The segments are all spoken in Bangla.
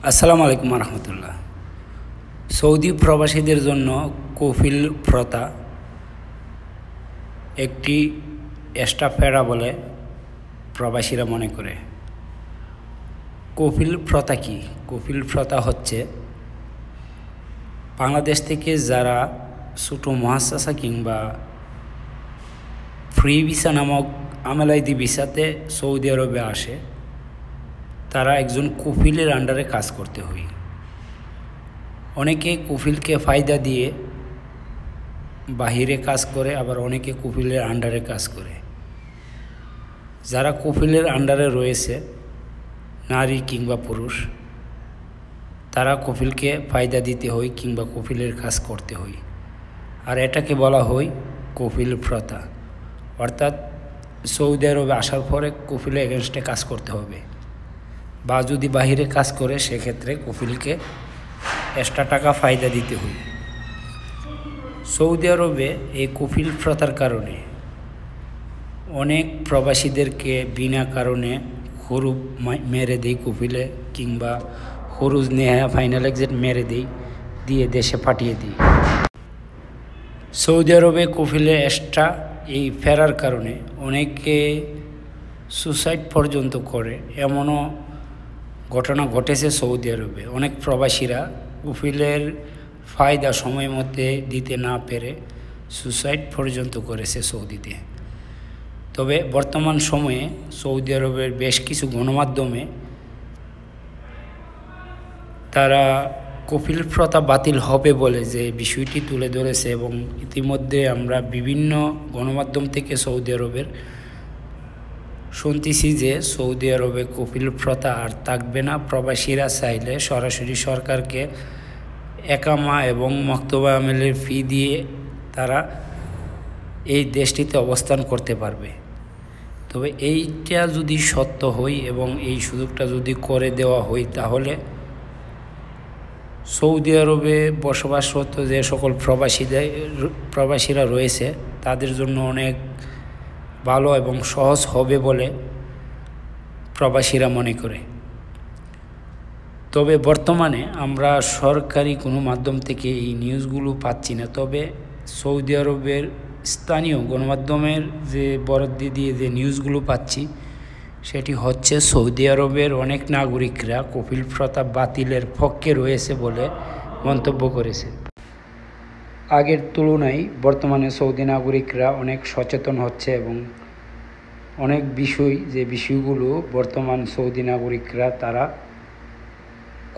আসসালামু আলাইকুম রহমতুল্লাহ। সৌদি প্রবাসীদের জন্য কফিল প্রথা একটি এক্সট্রা ফেরা বলে প্রবাসীরা মনে করে। কফিল প্রথা কি? কফিল প্রথা হচ্ছে বাংলাদেশ থেকে যারা ছোটো মহাসাসা কিংবা ফ্রি ভিসা নামক আমেলাইদি ভিসাতে সৌদি আরবে আসে, তারা একজন কফিলের আন্ডারে কাজ করতে হয়। অনেকে কফিলকে ফায়দা দিয়ে বাহিরে কাজ করে, আবার অনেকে কফিলের আন্ডারে কাজ করে। যারা কফিলের আন্ডারে রয়েছে, নারী কিংবা পুরুষ, তারা কফিলকে ফায়দা দিতে হয় কিংবা কফিলের কাজ করতে হয়। আর এটাকে বলা হয় কফিল প্রথা। অর্থাৎ সৌদি আরবে আসার পরে কফিলের এগেনস্টে কাজ করতে হবে, বা যদি বাহিরে কাজ করে সেক্ষেত্রে কফিলকে এক্সট্রা টাকা ফায়দা দিতে হয়। সৌদি আরবে এই কফিল প্রথার কারণে অনেক প্রবাসীদেরকে বিনা কারণে হরুপ মেরে দেয় কফিলে, কিংবা হরুজ নেহা ফাইনাল এক্সিট মেরে দিয়ে দেশে পাঠিয়ে দিই। সৌদি আরবে কফিলে এক্সট্রা এই ফেরার কারণে অনেকে সুসাইড পর্যন্ত করে, এমনও ঘটনা ঘটেছে সৌদি আরবে। অনেক প্রবাসীরা কফিলের ফায়দা সময় মধ্যে দিতে না পেরে সুসাইড পর্যন্ত করেছে সৌদিতে। তবে বর্তমান সময়ে সৌদি আরবের বেশ কিছু গণমাধ্যমে তারা কফিল প্রথা বাতিল হবে বলে যে বিষয়টি তুলে ধরেছে, এবং ইতিমধ্যে আমরা বিভিন্ন গণমাধ্যম থেকে সৌদি আরবের শুনতেছি যে সৌদি আরবে কফিল প্রথা আর থাকবে না। প্রবাসীরা চাইলে সরাসরি সরকারকে একামা এবং মক্তবা আমেলের ফি দিয়ে তারা এই দেশটিতে অবস্থান করতে পারবে। তবে এইটা যদি সত্য হয় এবং এই সুযোগটা যদি করে দেওয়া হয়, তাহলে সৌদি আরবে বসবাসরত যে সকল প্রবাসীরা রয়েছে তাদের জন্য অনেক ভালো এবং সহজ হবে বলে প্রবাসীরা মনে করে। তবে বর্তমানে আমরা সরকারি কোনো মাধ্যম থেকে এই নিউজগুলো পাচ্ছি না। তবে সৌদি আরবের স্থানীয় গণমাধ্যমের যে বরাদ্দ দিয়ে যে নিউজগুলো পাচ্ছি, সেটি হচ্ছে সৌদি আরবের অনেক নাগরিকরা কফিল প্রথা বাতিলের পক্ষে রয়েছে বলে মন্তব্য করেছে। আগের তুলনায় বর্তমানে সৌদি নাগরিকরা অনেক সচেতন হচ্ছে এবং অনেক বিষয়গুলো বর্তমান সৌদি নাগরিকরা তারা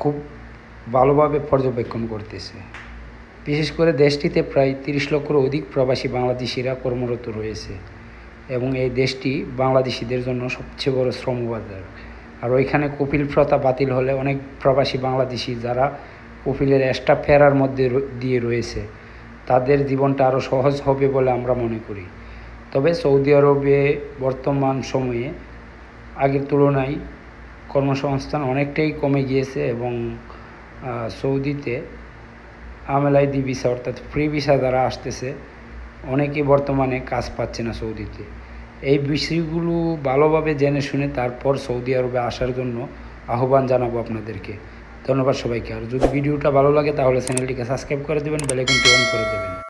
খুব ভালোভাবে পর্যবেক্ষণ করতেছে। বিশেষ করে দেশটিতে প্রায় 30 লক্ষের অধিক প্রবাসী বাংলাদেশিরা কর্মরত রয়েছে, এবং এই দেশটি বাংলাদেশিদের জন্য সবচেয়ে বড় শ্রমবাজার। আর ওইখানে কফিল প্রথা বাতিল হলে অনেক প্রবাসী বাংলাদেশি যারা কফিলের এক্সট্রা ফেরার মধ্যে দিয়ে রয়েছে, তাদের জীবনটা আরও সহজ হবে বলে আমরা মনে করি। তবে সৌদি আরবে বর্তমান সময়ে আগের তুলনায় কর্মসংস্থান অনেকটাই কমে গিয়েছে, এবং সৌদিতে আমেলাইদি ভিসা অর্থাৎ ফ্রি ভিসা দ্বারা আসতেছে, অনেকেই বর্তমানে কাজ পাচ্ছে না সৌদিতে। এই বিষয়গুলো ভালোভাবে জেনে শুনে তারপর সৌদি আরবে আসার জন্য আহ্বান জানাবো আপনাদেরকে। ধন্যবাদ সবাইকে। আর যদি ভিডিওটা ভালো লাগে তাহলে চ্যানেলটিকে সাবস্ক্রাইব করে দেবেন, বেল আইকনটি অন করে দেবেন।